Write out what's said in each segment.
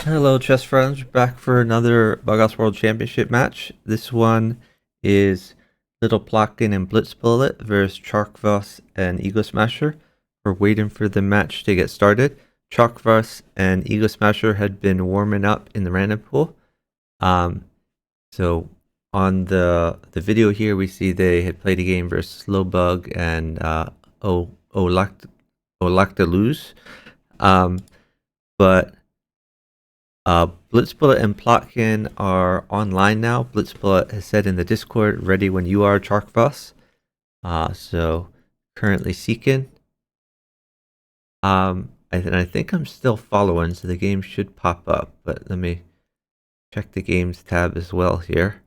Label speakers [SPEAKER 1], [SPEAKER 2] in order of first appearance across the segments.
[SPEAKER 1] Hello, chess friends. Back for another BWC World Championship match. This one is littleplotkin and BWC versus tjarkvos and EgoSmasherr. We're waiting for the match to get started. tjarkvos and EgoSmasherr had been warming up in the random pool. So on the video here, we see they had played a game versus Slowbug and Olaktaluz. But BWC and Plotkin are online now. BWC has said in the Discord, ready when you are, tjarkvos. So currently seeking. I think I'm still following, so the game should pop up. But let me check the games tab as well here.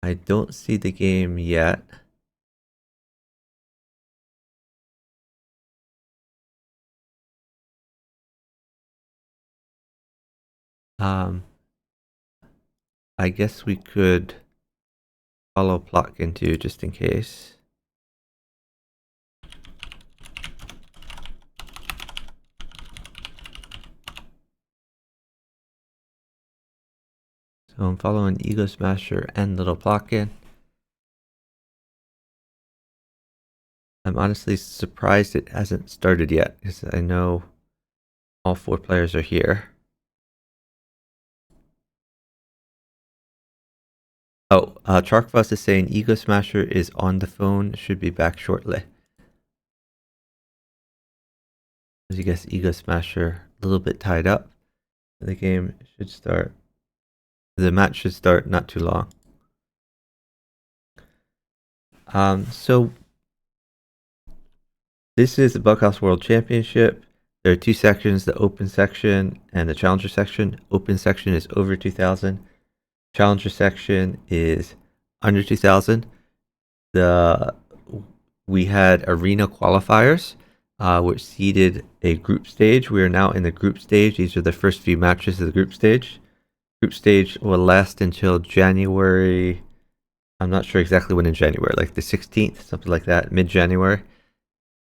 [SPEAKER 1] I don't see the game yet. I guess we could follow Plotkin too, just in case. So I'm following EgoSmasherr and littleplotkin. I'm honestly surprised it hasn't started yet, because I know all 4 players are here. Oh, tjarkvos is saying EgoSmasherr is on the phone, should be back shortly. As you guess, EgoSmasherr a little bit tied up. The game should start. The match should start not too long. So this is the BWC World Championship. There are 2 sections, the open section and the challenger section. Open section is over 2,000. Challenger section is under 2,000. We had arena qualifiers, which seeded a group stage. We are now in the group stage. These are the first few matches of the group stage. Group stage will last until January. I'm not sure exactly when in January, like the 16th, something like that, mid-January.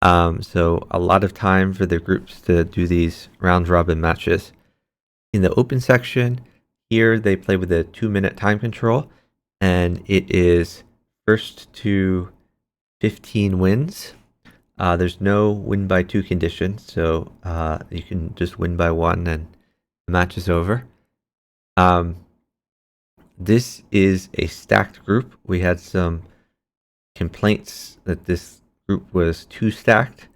[SPEAKER 1] So a lot of time for the groups to do these round robin matches. In the open section, here they play with a 2-minute time control, and it is first to 15 wins. There's no win by 2 condition, so you can just win by 1 and the match is over. This is a stacked group. We had some complaints that this group was too stacked.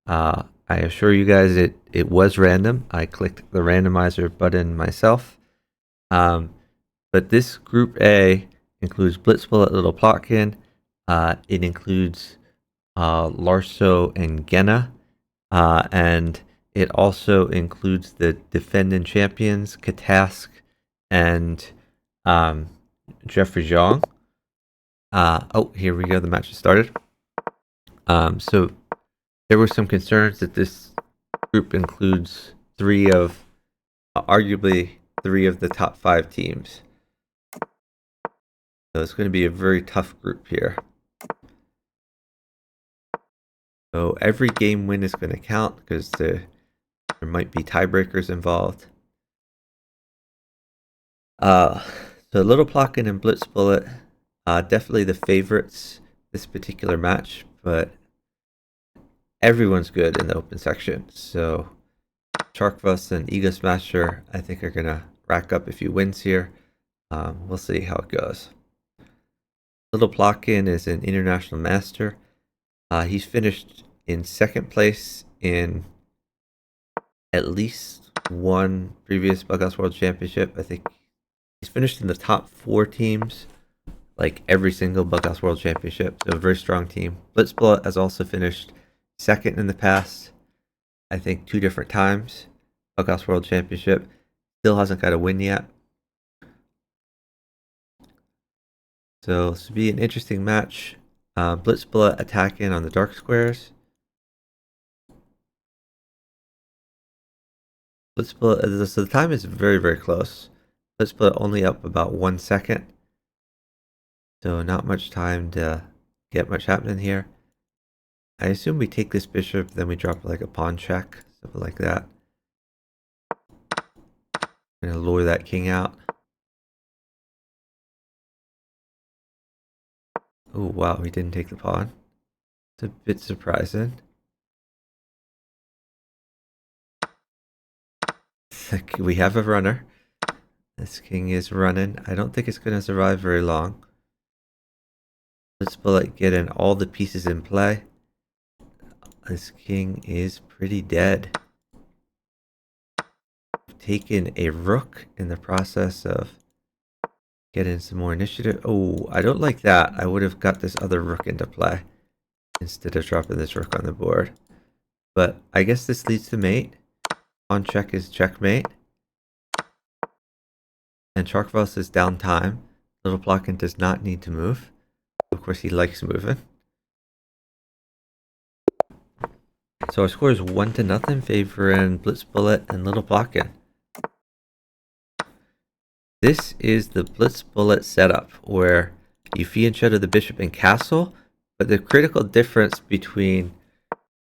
[SPEAKER 1] I assure you guys it was random. I clicked the randomizer button myself. But this group A includes BWC at littleplotkin. It includes Larso and Genna. And it also includes the defending champions, Katask and Jeffrey Zhang. Oh, here we go. The match has started. So there were some concerns that this group includes arguably 3 of the top 5 teams. So it's going to be a very tough group here. So every game win is going to count because there might be tiebreakers involved. So littleplotkin and BWC, definitely the favorites this particular match, but everyone's good in the open section. So tjarkvos and EgoSmasherr, I think, are going to rack up a few wins here. We'll see how it goes. littleplotkin is an international master. He's finished in 2nd place in at least one previous BWC World Championship. I think he's finished in the top 4 teams, like every single BWC World Championship. So a very strong team. BWC has also finished 2nd in the past, I think 2 different times. BWC World Championship. Still hasn't got a win yet. So this will be an interesting match. BWC attacking on the dark squares. BWC, so the time is very, very close. BWC only up about 1 second. So not much time to get much happening here. I assume we take this bishop, then we drop like a pawn check, something like that. I'm gonna lure that king out. Oh wow, he didn't take the pawn. It's a bit surprising. We have a runner. This king is running. I don't think it's going to survive very long. Let's getting all the pieces in play. This king is pretty dead. Taken a rook in the process of getting some more initiative. Oh, I don't like that. I would have got this other rook into play instead of dropping this rook on the board. But I guess this leads to mate. Pawn check is checkmate. And tjarkvos is down time. Littleplotkin does not need to move. Of course, he likes moving. So our score is 1-0, favoring Blitzbullet and littleplotkin. This is the Blitzbullet setup, where you fee and shadow the bishop and castle, but the critical difference between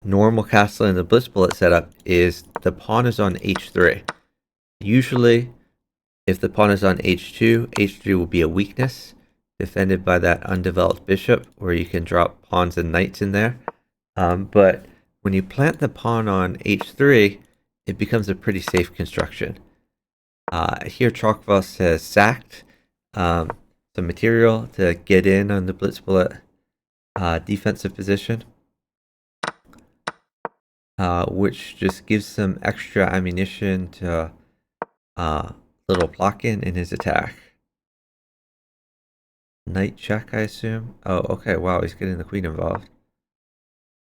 [SPEAKER 1] normal castle and the Blitzbullet setup is the pawn is on h3. Usually, if the pawn is on h2, h3 will be a weakness, defended by that undeveloped bishop, where you can drop pawns and knights in there. But when you plant the pawn on h3, it becomes a pretty safe construction. Here tjarkvos has sacked some material to get in on the Blitzbullet defensive position, which just gives some extra ammunition to littleplotkin in his attack. Knight check, I assume. Oh, okay, wow, he's getting the queen involved.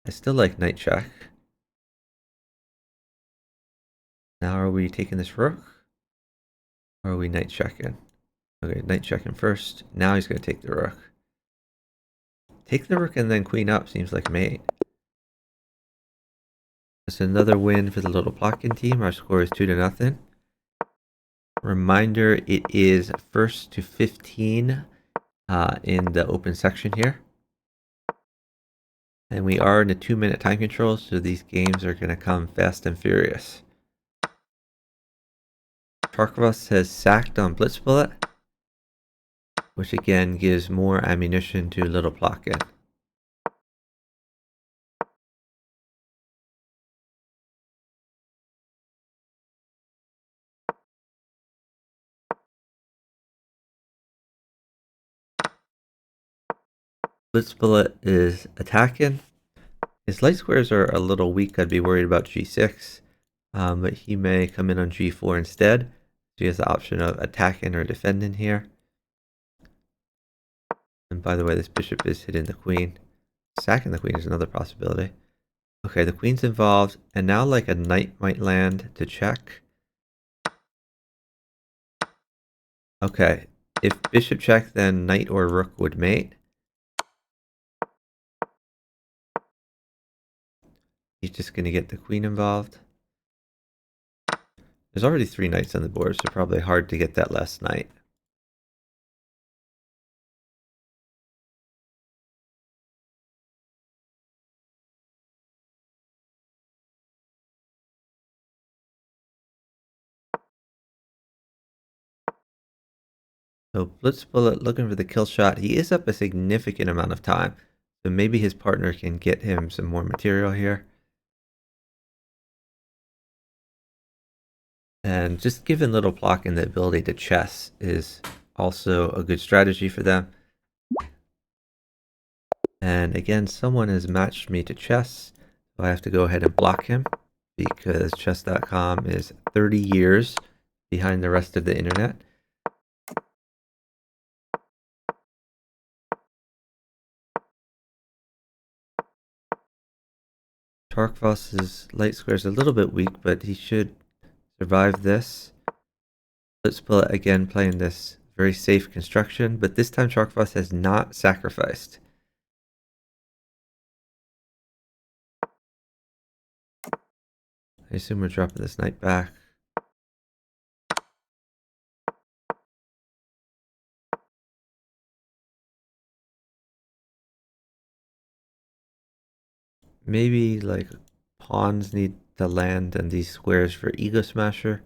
[SPEAKER 1] I still like knight check. Now are we taking this rook? Or are we knight checking? Okay, knight checking first. Now he's going to take the rook. Take the rook and then queen up seems like mate. That's another win for the littleplotkin team. Our score is 2-0. Reminder, it is 1st to 15 in the open section here. And we are in a 2-minute time control, so these games are going to come fast and furious. tjarkvos has sacked on Blitzbullet, which again gives more ammunition to littleplotkin. Blitzbullet is attacking. His light squares are a little weak. I'd be worried about g6, but he may come in on g4 instead. So he has the option of attacking or defending here. And by the way, this bishop is hitting the queen. Sacking the queen is another possibility. Okay, the queen's involved, and now like a knight might land to check. Okay, if bishop check, then knight or rook would mate. He's just going to get the queen involved. There's already 3 knights on the board, so probably hard to get that last knight. So Blitzbullet looking for the kill shot. He is up a significant amount of time, so maybe his partner can get him some more material here. And just giving littleplotkin the ability to chess is also a good strategy for them. And again, someone has matched me to chess, so I have to go ahead and block him because chess.com is 30 years behind the rest of the internet. tjarkvos's light square is a little bit weak, but he should survive this. Blitzbullet again playing this very safe construction, but this time tjarkvos has not sacrificed. I assume we're dropping this knight back. Maybe like pawns need to land on these squares for EgoSmasherr.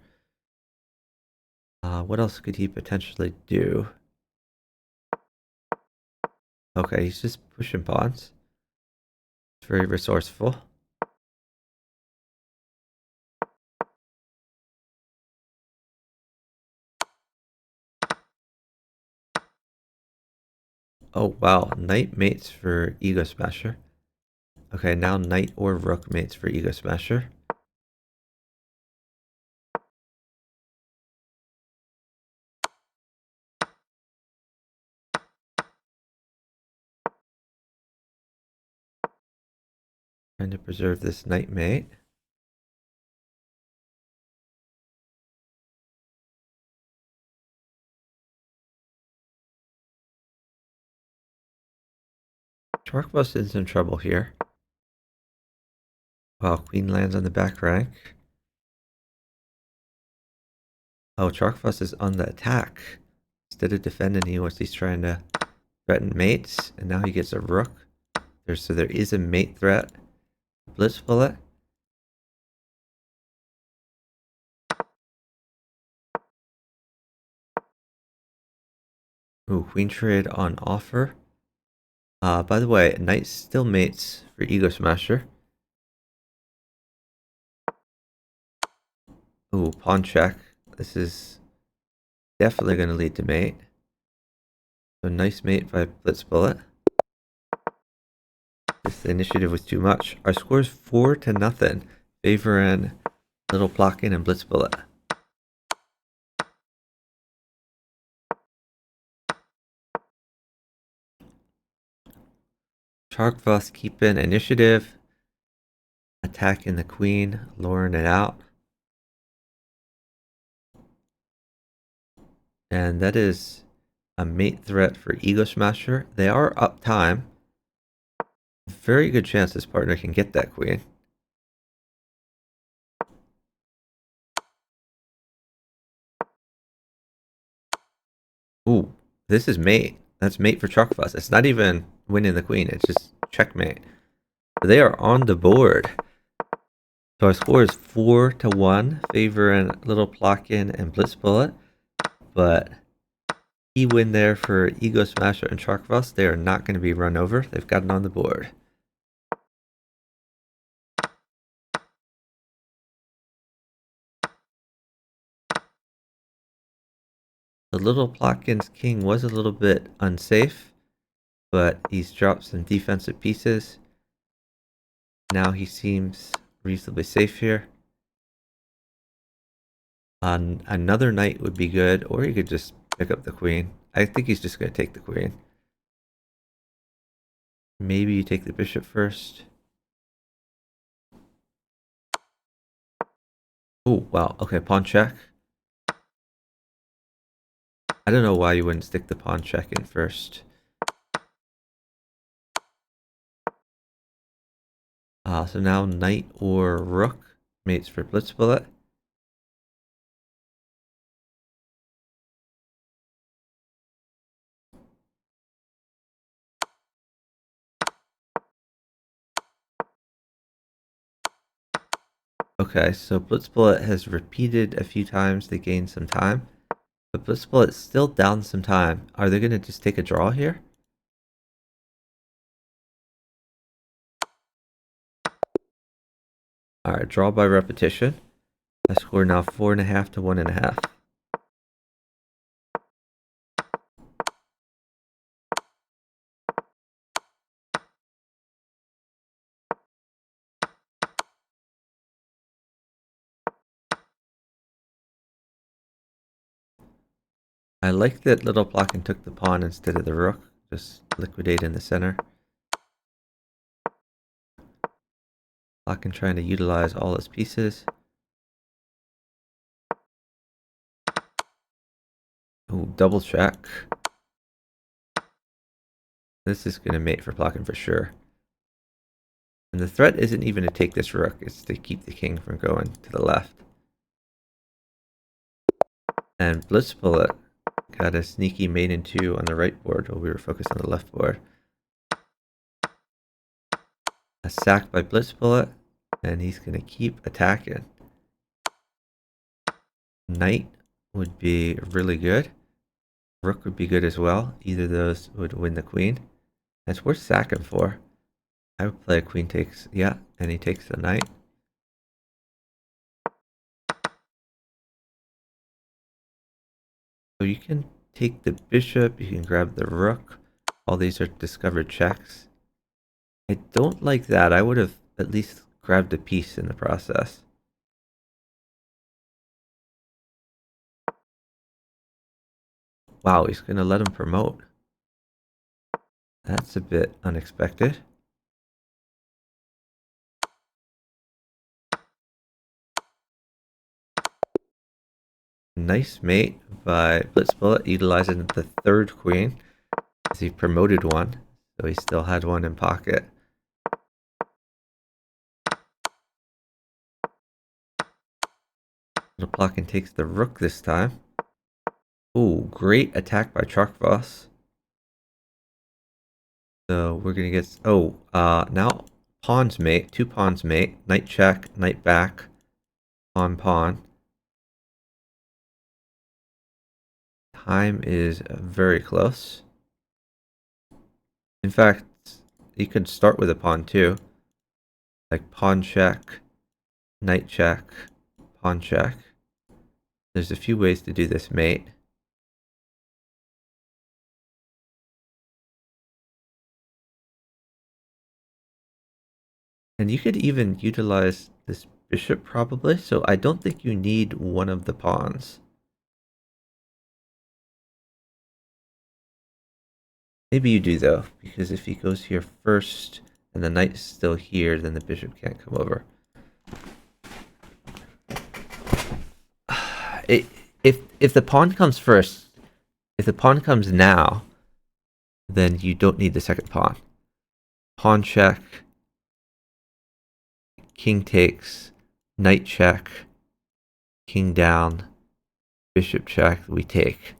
[SPEAKER 1] What else could he potentially do? Okay, he's just pushing pawns. It's very resourceful. Oh wow, knight mates for EgoSmasherr. Okay, now knight or rook mates for EgoSmasherr. Trying to preserve this knight mate. tjarkvos is in trouble here. Wow, queen lands on the back rank. Oh, tjarkvos is on the attack. Instead of defending, he's trying to threaten mates, and now he gets a rook. So there is a mate threat. Blitz bullet. Ooh, queen trade on offer. By the way, knight still mates for EgoSmasherr. Ooh, pawn check. This is definitely going to lead to mate. So nice mate by Blitz Bullet. This initiative was too much. Our score is 4-0, favoring littleplotkin and Blitz Bullet. tjarkvos keeping initiative, attacking the queen, luring it out. And that is a mate threat for EgoSmasherr. They are up time. Very good chance this partner can get that queen. Ooh, this is mate. That's mate for tjarkvos. It's not even winning the queen. It's just checkmate. They are on the board. So our score is 4-1, favoring littleplotkin and Blitz Bullet. But key win there for EgoSmasherr and tjarkvos. They are not going to be run over. They've gotten on the board. The littleplotkin's king was a little bit unsafe, but he's dropped some defensive pieces. Now he seems reasonably safe here. Another knight would be good, or he could just pick up the queen. I think he's just going to take the queen. Maybe you take the bishop first. Oh, wow. Okay, pawn check. I don't know why you wouldn't stick the pawn check in first. So now knight or rook mates for Blitz Bullet. Okay, so Blitz Bullet has repeated a few times to gain some time. But Blitz Bullet's still down some time. Are they going to just take a draw here? Alright, draw by repetition. I score now 4.5 to 1.5. I like that littleplotkin took the pawn instead of the rook. Just liquidate in the center. Plotkin trying to utilize all his pieces. Ooh, double check. This is going to mate for Plotkin for sure. And the threat isn't even to take this rook, it's to keep the king from going to the left. And Blitz Bullet got a sneaky mate in 2 on the right board while we were focused on the left board. A sack by Blitz Bullet, and he's going to keep attacking. Knight would be really good. Rook would be good as well. Either of those would win the queen. That's worth sacking for. I would play a queen takes, yeah, and he takes the knight. So you can take the bishop, you can grab the rook. All these are discovered checks. I don't like that. I would have at least grabbed a piece in the process. Wow, he's going to let him promote. That's a bit unexpected. Nice mate by BWC, utilizing the third queen as he promoted one, so he still had one in pocket. Littleplotkin takes the rook this time. Ooh, great attack by tjarkvos. So we're gonna get now pawns mate, 2 pawns mate, knight check, knight back, pawn pawn. Time is very close. In fact, you could start with a pawn too, like pawn check, knight check, pawn check. There's a few ways to do this mate. And you could even utilize this bishop probably, so I don't think you need one of the pawns. Maybe you do though, because if he goes here first and the knight's still here, then the bishop can't come over. If the pawn comes first, if the pawn comes now, then you don't need the second pawn. Pawn check, king takes, knight check, king down, bishop check, we take.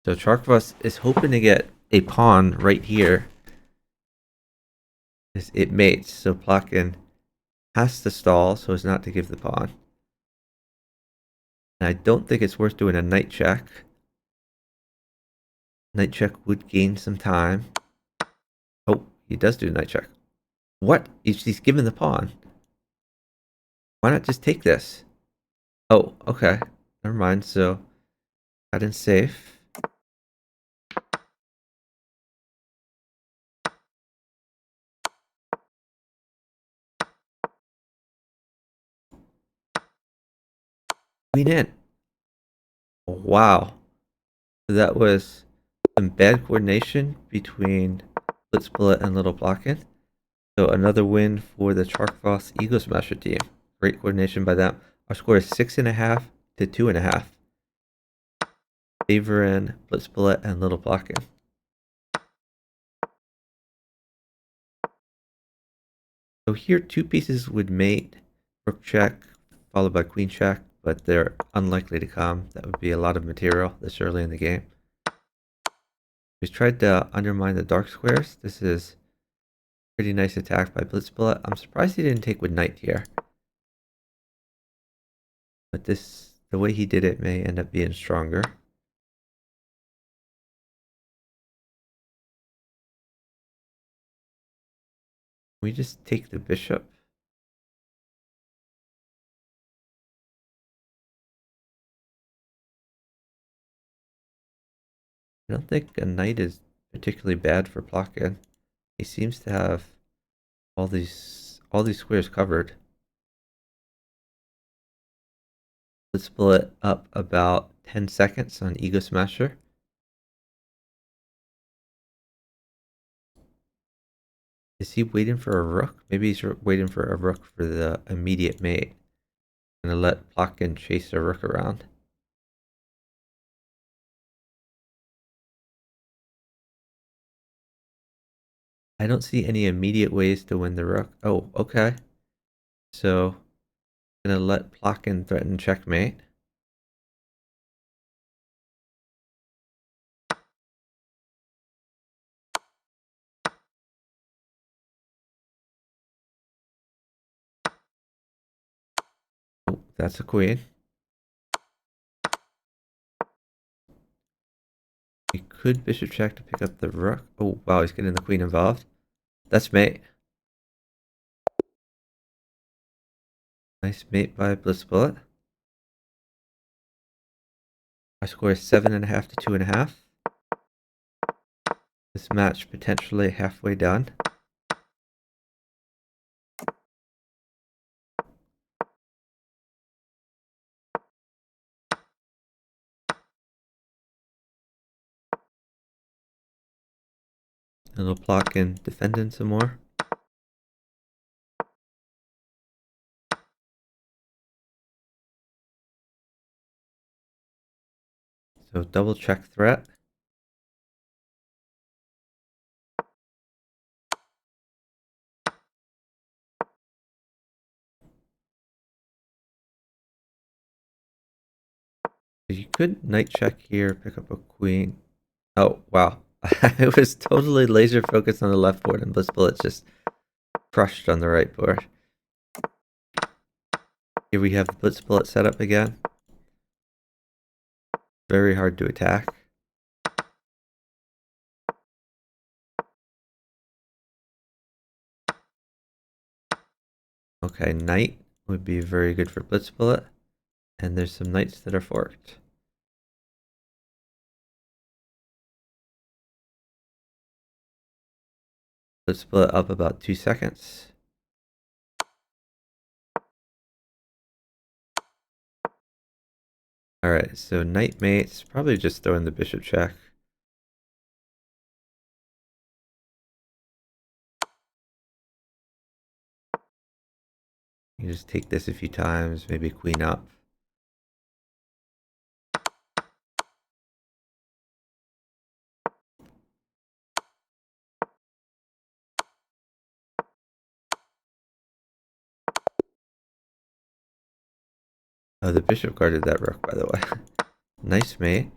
[SPEAKER 1] So tjarkvos is hoping to get a pawn right here. It mates, so Plotkin has to stall so as not to give the pawn. And I don't think it's worth doing a knight check. Knight check would gain some time. Oh, he does do a knight check. What? He's given the pawn. Why not just take this? Oh, okay. Never mind. So, got in safe. Queen in. Wow. So that was some bad coordination between BWC and littleplotkin. So another win for the tjarkvos+EgoSmasherr team. Great coordination by them. Our score is 6.5 to 2.5. Favoring BWC and littleplotkin. So here, 2 pieces would mate. Rook check, followed by queen check, but they're unlikely to come. That would be a lot of material this early in the game. He's tried to undermine the dark squares. This is pretty nice attack by BWC. I'm surprised he didn't take with knight here. But the way he did it may end up being stronger. We just take the bishop. I don't think a knight is particularly bad for Plotkin. He seems to have all these squares covered. Let's split up about 10 seconds on EgoSmasherr. Is he waiting for a rook? Maybe he's waiting for a rook for the immediate mate. Gonna let Plotkin chase a rook around. I don't see any immediate ways to win the rook. Oh, okay. So, gonna let Plotkin threaten checkmate. Oh, that's a queen. could bishop check to pick up the rook. Oh, wow, he's getting the queen involved. That's mate. Nice mate by BWC+. Our score is 7.5 to 2.5. This match potentially halfway done. Littleplotkin defending some more. So double check threat. You could knight check here, pick up a queen. Oh, wow. I was totally laser focused on the left board and BWC+ just crushed on the right board. Here we have the BWC+ setup again. Very hard to attack. Okay, knight would be very good for BWC+. And there's some knights that are forked. BWC+ up about 2 seconds. Alright, so knight mates, probably just throwing the bishop check. You just take this a few times, maybe queen up. Oh, the bishop guarded that rook, by the way. Nice mate.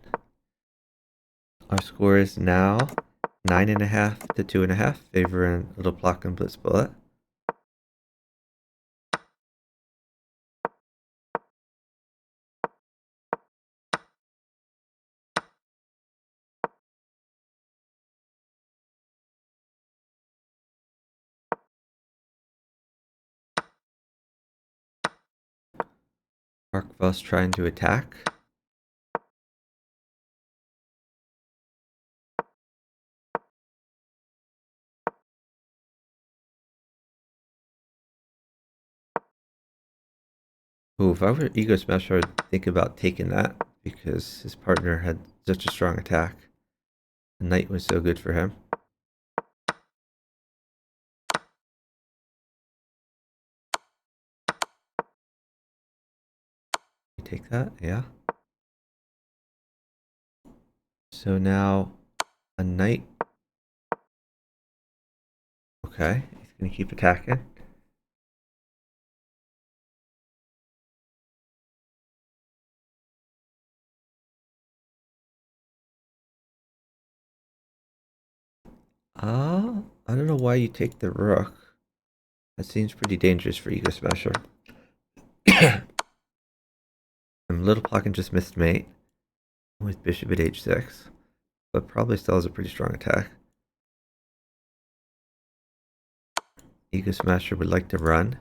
[SPEAKER 1] Our score is now 9.5 to 2.5, favoring Littleplotkin BWC+. Tjarkvos trying to attack. Ooh, if I were EgoSmasherr, I'd think about taking that because his partner had such a strong attack. The knight was so good for him. You take that, yeah. So now a knight. Okay, he's gonna keep attacking. I don't know why you take the rook. That seems pretty dangerous for EgoSmasherr. And Littleplotkin just missed mate with bishop at h6, but probably still has a pretty strong attack. EgoSmasherr would like to run.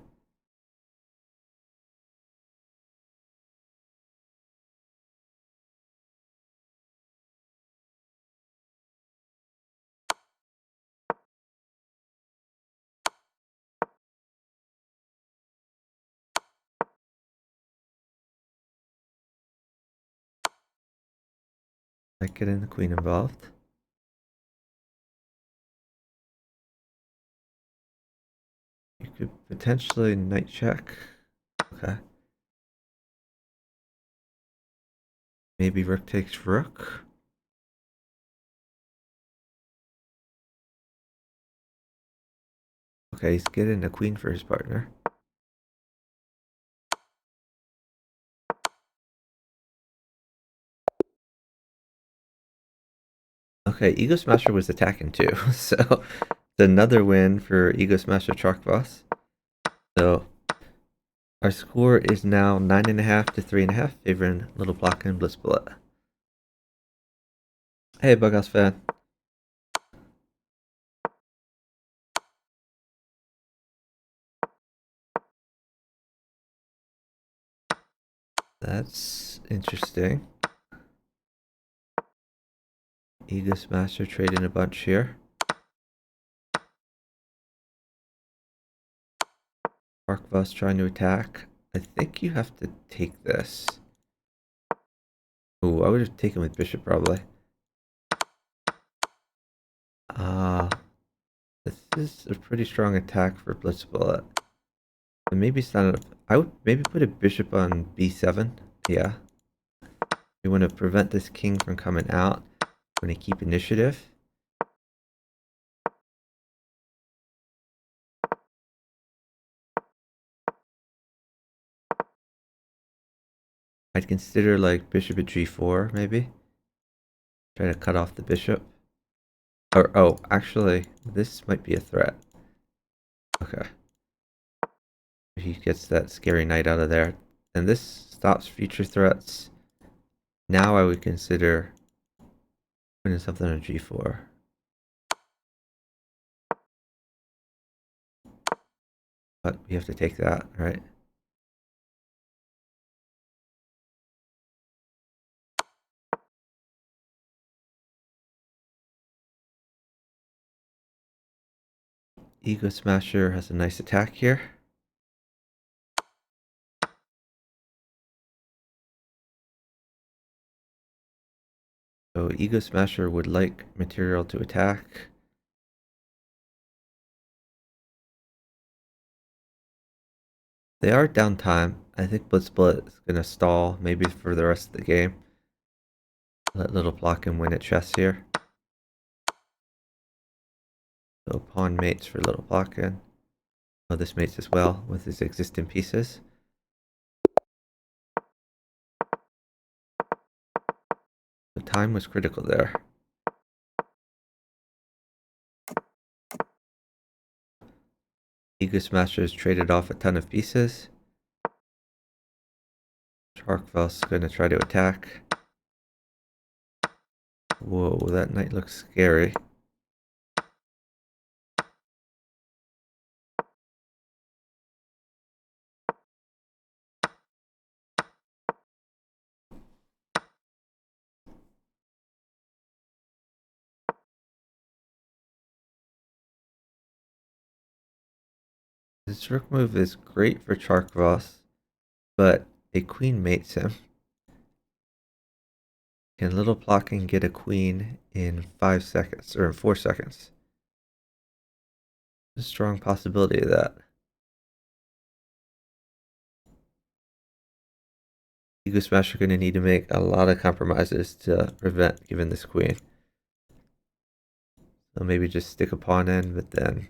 [SPEAKER 1] Like getting the queen involved. You could potentially knight check. Okay. Maybe rook takes rook. Okay, he's getting a queen for his partner. Okay, EgoSmasherr was attacking too, so it's another win for EgoSmasherr Tjarkvos. So our score is now 9.5 to 3.5, favoring Littleplotkin BWC+. Hey, Bughouse fan. That's interesting. EgoSmasherr trading a bunch here. tjarkvos trying to attack. I think you have to take this. Ooh, I would have taken with bishop probably. This is a pretty strong attack for blitzbullet. But maybe it's not enough. I would maybe put a bishop on b7. Yeah. We want to prevent this king from coming out. We want to keep initiative. I'd consider like bishop at g4 maybe. Try to cut off the bishop. Or, oh, actually, this might be a threat. Okay. He gets that scary knight out of there. And this stops future threats. Now I would consider putting something on g4. But we have to take that, right? EgoSmasherr has a nice attack here. So EgoSmasherr would like material to attack. They are downtime. I think blitzbullet is going to stall maybe for the rest of the game. Let littleplotkin win at chess here. So pawn mates for littleplotkin. Oh, this mates as well with his existing pieces. The time was critical there. EgoSmasherr has traded off a ton of pieces. tjarkvos is going to try to attack. Whoa, that knight looks scary. This rook move is great for tjarkvos, but a queen mates him. Can littleplotkin get a queen in 5 seconds, or in 4 seconds? There's a strong possibility of that. EgoSmasherr going to need to make a lot of compromises to prevent giving this queen. So maybe just stick a pawn in, but then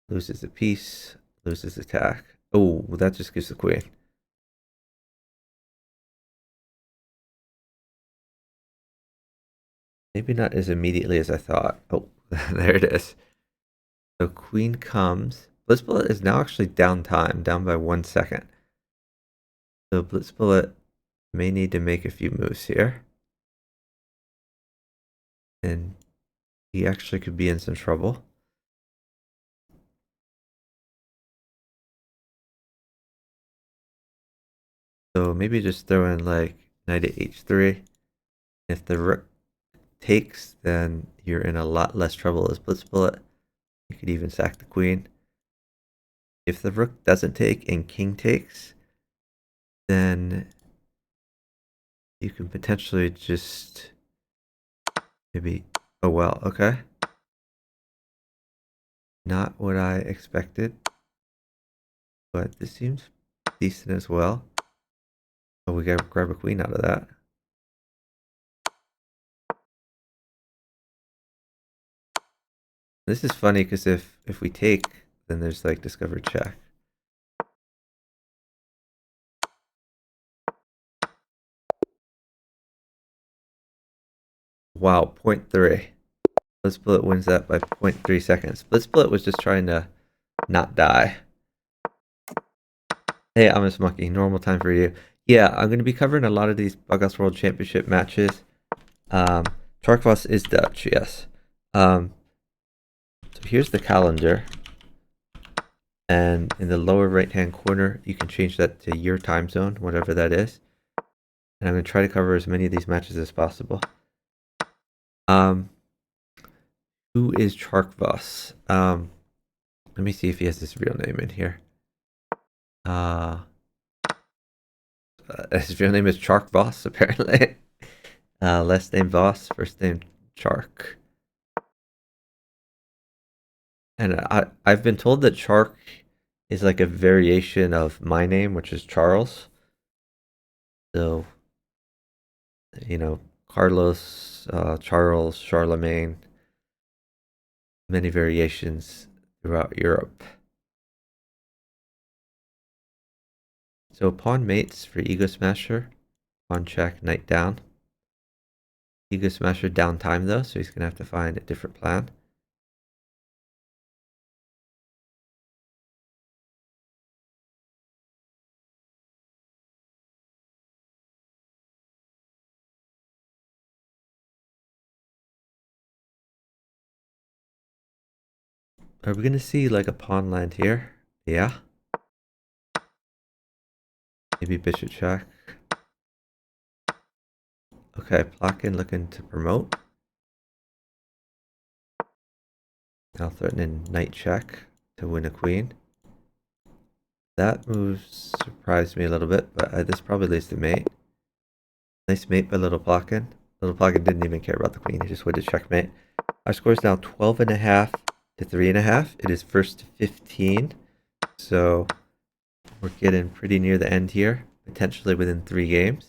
[SPEAKER 1] loses a piece, loses attack. Oh, that just gives the queen. Maybe not as immediately as I thought. Oh, there it is. So queen comes. Blitzbullet is now actually down time, down by 1 second. So blitzbullet may need to make a few moves here. And he actually could be in some trouble. So maybe just throw in like knight at h3. If the rook takes, then you're in a lot less trouble as blitzbullet. You could even sack the queen. If the rook doesn't take and king takes, then you can potentially just maybe, oh well, okay. Not what I expected, but this seems decent as well. Oh, we gotta grab a queen out of that. This is funny because if we take, then there's like discovered check. Wow, 0.3. blitzbullet wins that by 0.3 seconds. blitzbullet was just trying to not die. Hey, I'm a Smucky. Normal time for you. Yeah, I'm going to be covering a lot of these Bughouse World Championship matches. Tjarkvos is Dutch, yes. So here's the calendar. And in the lower right-hand corner, you can change that to your time zone, whatever that is. And I'm going to try to cover as many of these matches as possible. Who is Tjarkvos? Let me see if he has his real name in here. His real name is Tjarkvos, apparently. Last name Voss, first name Chark. And I've been told that Chark is like a variation of my name, which is Charles. So, Carlos, Charles, Charlemagne, many variations throughout Europe. So pawn mates for EgoSmasherr, pawn check, knight down. EgoSmasherr down time though, so he's going to have to find a different plan. Are we going to see like a pawn land here? Yeah. Maybe bishop check. Okay, Plotkin looking to promote. Now threatening knight check to win a queen. That move surprised me a little bit, but this probably leads to mate. Nice mate by Little Plotkin. Little Plotkin didn't even care about the queen. He just went to checkmate. Our score is now 12.5 to 3.5. It is first to 15. So we're getting pretty near the end here, potentially within 3 games.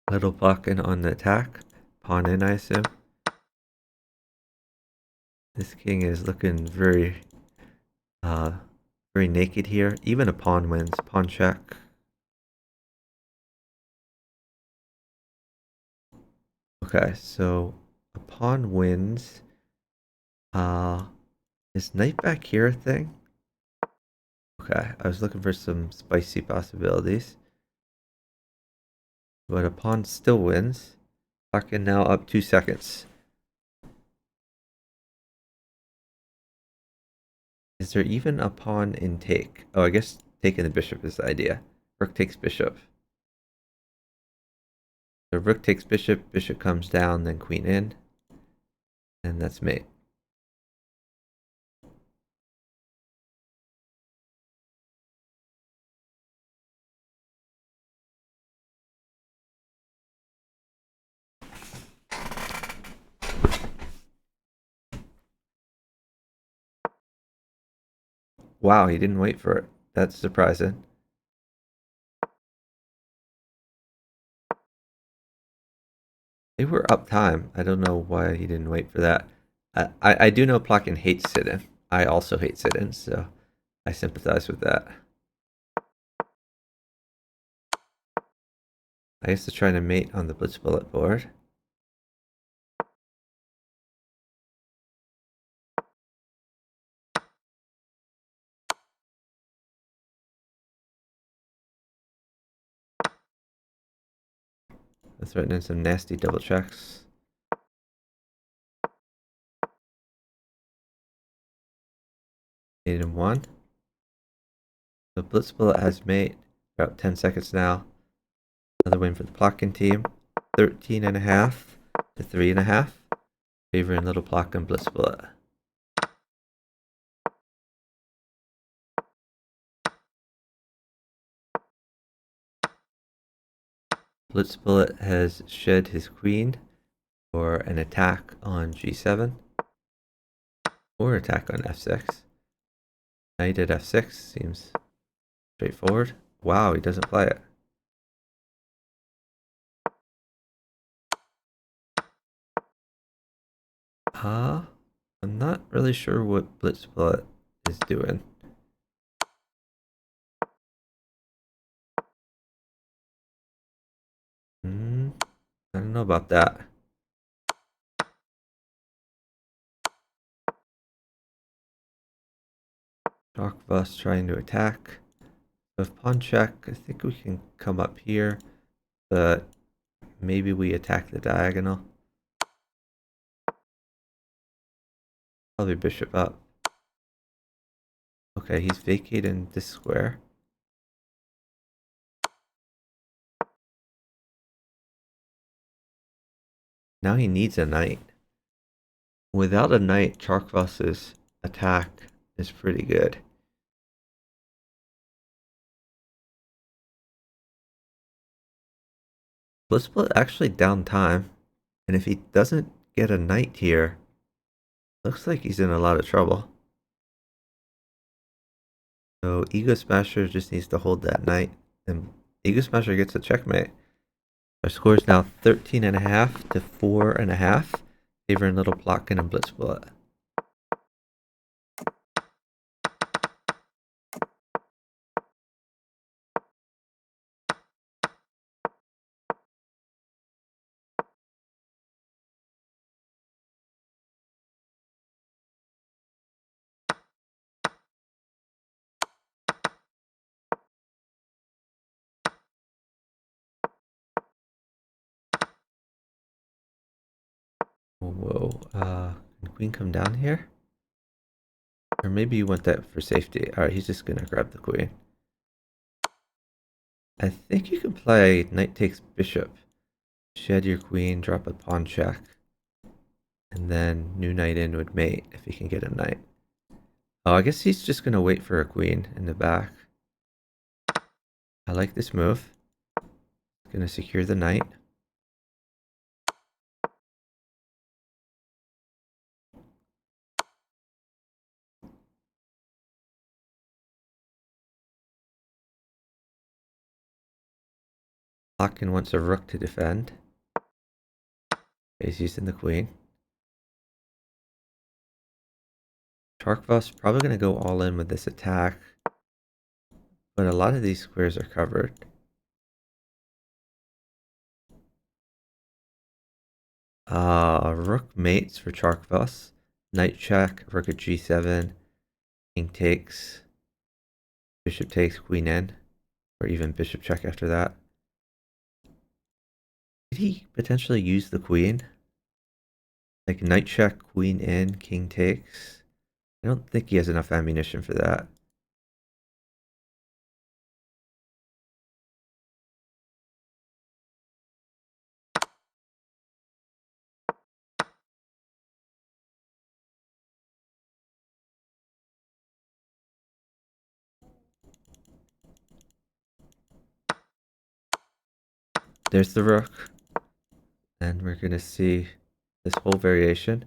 [SPEAKER 1] Little Plotkin on the attack. Pawn in, I assume. This king is looking very naked here. Even a pawn wins. Pawn check. Okay, so a pawn wins. Is knight back here a thing? Okay, I was looking for some spicy possibilities. But a pawn still wins. Plotkin now up 2 seconds. Is there even a pawn in take? Oh, I guess taking the bishop is the idea. Rook takes bishop. So rook takes bishop, bishop comes down, then queen in. And that's mate. Wow, he didn't wait for it. That's surprising. They were up time. I don't know why he didn't wait for that. I do know Plotkin hates sit-in. I also hate sit-ins, so I sympathize with that. I used to try to mate on the blitz bullet board. Let's write in some nasty double checks. 8 and 1. The blitz bullet has mate. About 10 seconds now. Another win for the Plotkin team. 13.5 to 3.5. Favoring Little Plotkin blitz bullet. Blitz bullet has shed his queen for an attack on g7 or attack on f6. Knight at f6 seems straightforward. Wow, he doesn't play it. I'm not really sure what blitz bullet is doing. I don't know about that. tjarkvos trying to attack. So if pawn check, I think we can come up here, but maybe we attack the diagonal. Probably bishop up. Okay, he's vacating this square. Now he needs a knight. Without a knight, tjarkvos's attack is pretty good. Let's split actually down time, and if he doesn't get a knight here, looks like he's in a lot of trouble. So EgoSmasherr just needs to hold that knight, and EgoSmasherr gets a checkmate. Our score is now 13.5 to 4.5, favoring littleplotkin and blitzbullet. Whoa, can queen come down here? Or maybe you want that for safety. Alright, he's just gonna grab the queen. I think you can play knight takes bishop. Shed your queen, drop a pawn check. And then new knight in would mate if he can get a knight. Oh, I guess he's just gonna wait for a queen in the back. I like this move. Gonna secure the knight. Plotkin wants a rook to defend. He's using the queen. tjarkvos probably going to go all in with this attack, but a lot of these squares are covered. Rook mates for tjarkvos. Knight check, rook at g7, king takes, bishop takes, queen in, or even bishop check after that. Did he potentially use the queen? Like knight check, queen in, king takes. I don't think he has enough ammunition for that. There's the rook. And we're going to see this whole variation.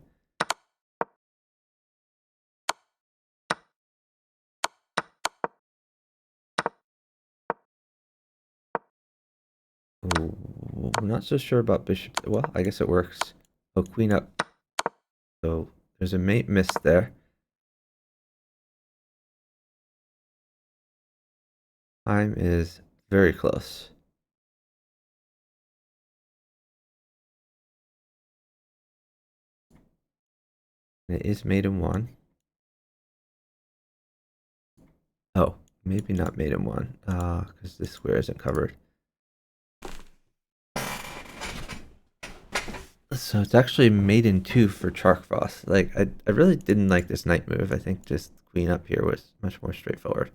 [SPEAKER 1] Ooh, I'm not so sure about bishop. Well, I guess it works. Oh, queen up. So there's a mate miss there. Time is very close. And it is mate in one. Oh, maybe not mate in one, because this square isn't covered. So it's actually mate in two for tjarkvos. Like, I really didn't like this knight move. I think just queen up here was much more straightforward.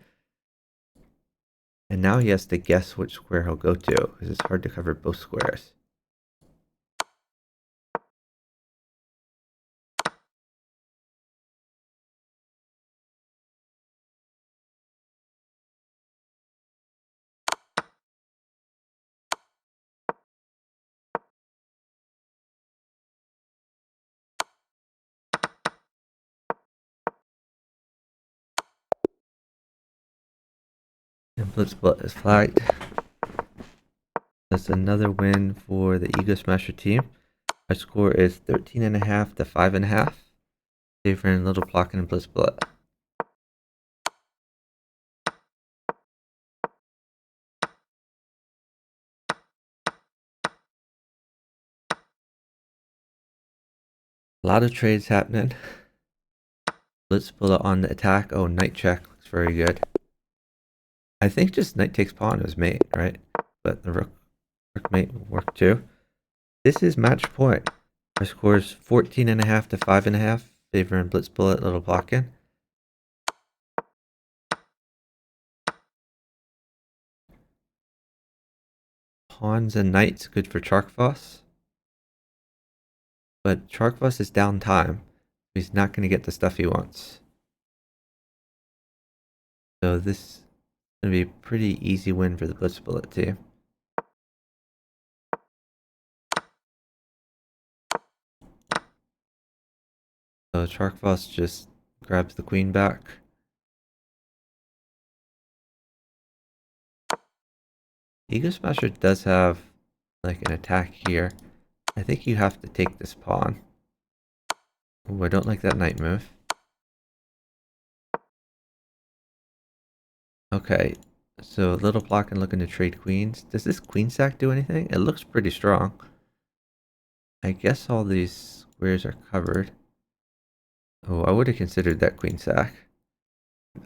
[SPEAKER 1] And now he has to guess which square he'll go to, because it's hard to cover both squares. And blitzbullet is flagged. That's another win for the EgoSmasherr team. Our score is 13.5 to 5.5. Favoring littleplotkin and blitzbullet. A lot of trades happening. blitzbullet on the attack. Oh, knight check. Looks very good. I think just knight takes pawn is mate, right? But the rook mate will work too. This is match point. Our score is 14.5 to 5.5, favoring blitz bullet littleplotkin. Pawns and knights good for tjarkvos. But tjarkvos is down time. He's not going to get the stuff he wants. So this is going to be a pretty easy win for the blitz bullet team. So tjarkvos just grabs the queen back. EgoSmasherr does have like an attack here. I think you have to take this pawn. Ooh, I don't like that knight move. Okay, so littleplotkin looking to trade queens. Does this queen sack do anything? It looks pretty strong. I guess all these squares are covered. Oh, I would have considered that queen sack.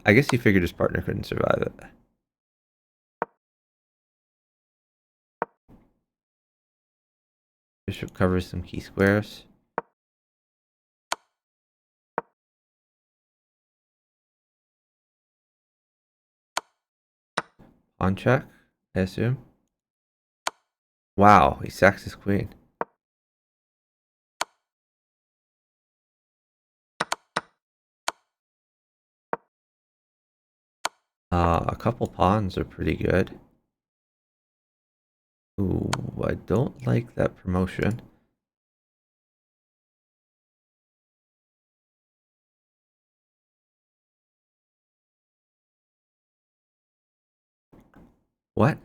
[SPEAKER 1] I guess he figured his partner couldn't survive it. Bishop covers some key squares. Pawn check, I assume. Wow, he sacks his queen. A couple pawns are pretty good. Ooh, I don't like that promotion. What?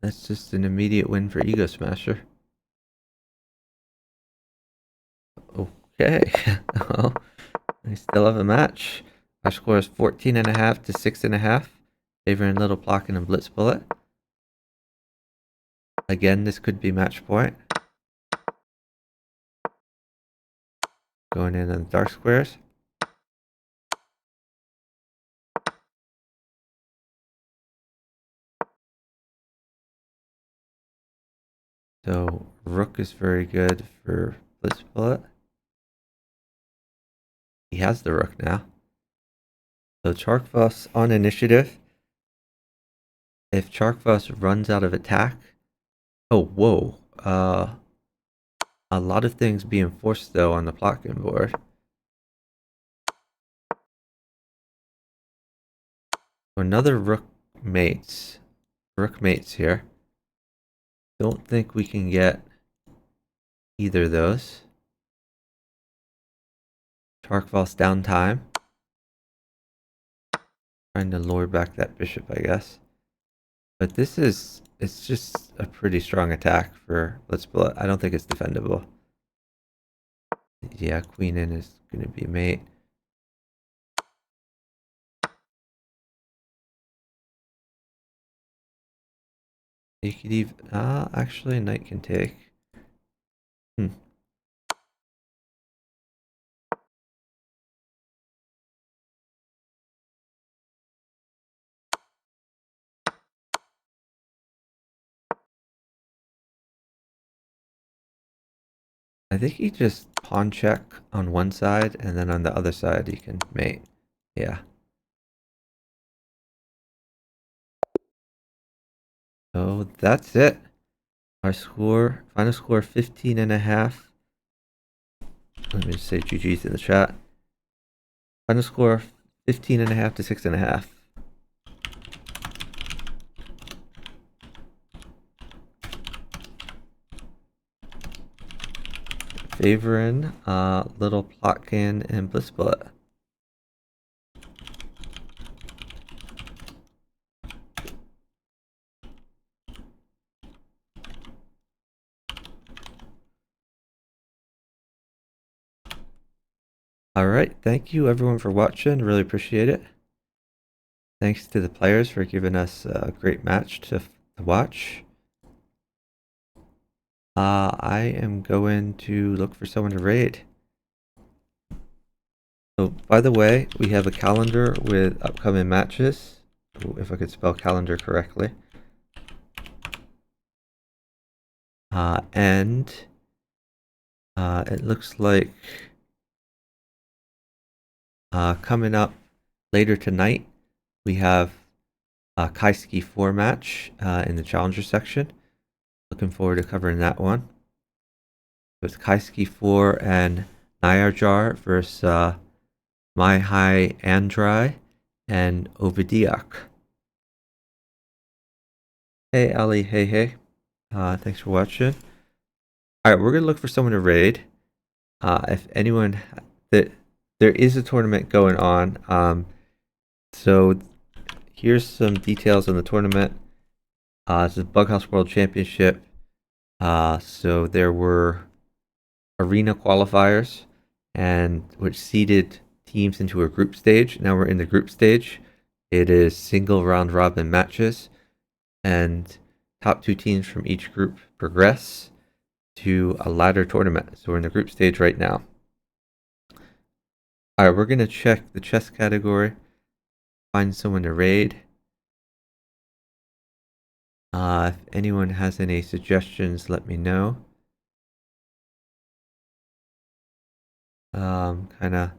[SPEAKER 1] That's just an immediate win for EgoSmasherr. Okay, well, we still have a match. Our score is 14.5 to 6.5, favoring littleplotkin and blitz bullet. Again, this could be match point. Going in on the dark squares. So rook is very good for blitz bullet. He has the rook now. So tjarkvos on initiative. If tjarkvos runs out of attack, oh whoa, a lot of things being forced though on the plotkin board. Another rook mates here. Don't think we can get either of those. tjarkvos down time. Trying to lure back that bishop, I guess. But it's just a pretty strong attack for blitz bullet. I don't think it's defendable. Yeah, queen in is going to be mate. You could even, actually knight can take. I think he just pawn check on one side, and then on the other side he can mate. Yeah. So that's it. Our score, final score 15.5. Let me just say GG's in the chat. Final score 15.5 to 6.5. Favoring littleplotkin and blitz bullet. Alright, thank you everyone for watching. Really appreciate it. Thanks to the players for giving us a great match to watch. I am going to look for someone to raid. So, by the way, we have a calendar with upcoming matches. Ooh, if I could spell calendar correctly. And it looks like coming up later tonight, we have a Kaiski 4 match in the Challenger section. Looking forward to covering that one. It's Kaiski 4 and Nyarjar versus Mai Andrai and Ovidiak. Hey, Ali. Hey. Thanks for watching. All right, we're going to look for someone to raid. If anyone... There is a tournament going on. So here's some details on the tournament. This is Bughouse World Championship. So there were arena qualifiers, and which seeded teams into a group stage. Now we're in the group stage. It is single round robin matches, and top 2 teams from each group progress to a ladder tournament. So we're in the group stage right now. All right, we're going to check the chess category, find someone to raid. If anyone has any suggestions, let me know. Kind of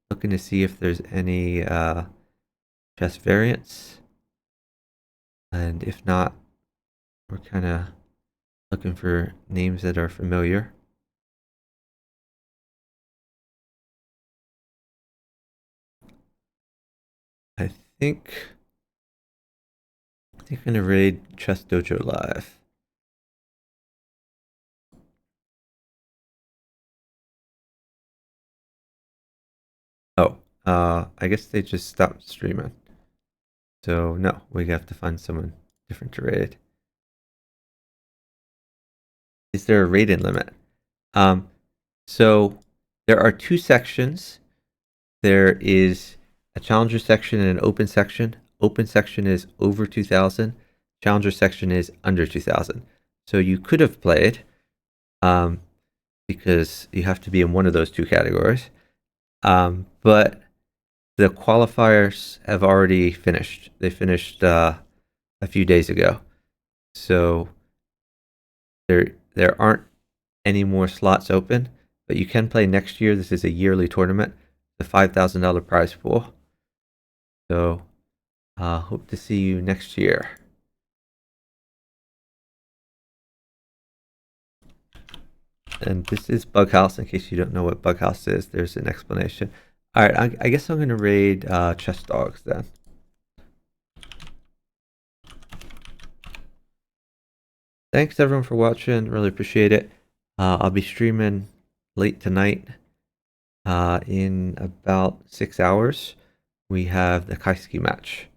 [SPEAKER 1] looking to see if there's any chess variants. And if not, we're kind of looking for names that are familiar. I think I'm gonna raid Chess Dojo Live. Oh, I guess they just stopped streaming. So no, we have to find someone different to raid. Is there a raid-in limit? So there are 2 sections. There is a challenger section and an open section. Open section is over 2,000. Challenger section is under 2,000. So you could have played, because you have to be in one of those 2 categories. But the qualifiers have already finished. They finished a few days ago. So there aren't any more slots open, but you can play next year. This is a yearly tournament, the $5,000 prize pool. So hope to see you next year. And this is Bughouse. In case you don't know what Bughouse is, there's an explanation. All right, I guess I'm going to raid Chess Dogs then. Thanks everyone for watching. Really appreciate it. I'll be streaming late tonight. In about 6 hours, we have the Kaiski match.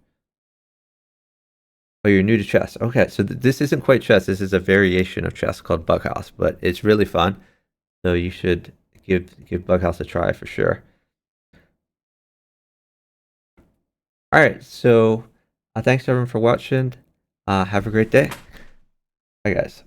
[SPEAKER 1] Oh, you're new to chess. Okay, so this isn't quite chess. This is a variation of chess called Bughouse, but it's really fun. So you should give Bughouse a try for sure. All right, so thanks everyone for watching. Have a great day. Bye, guys.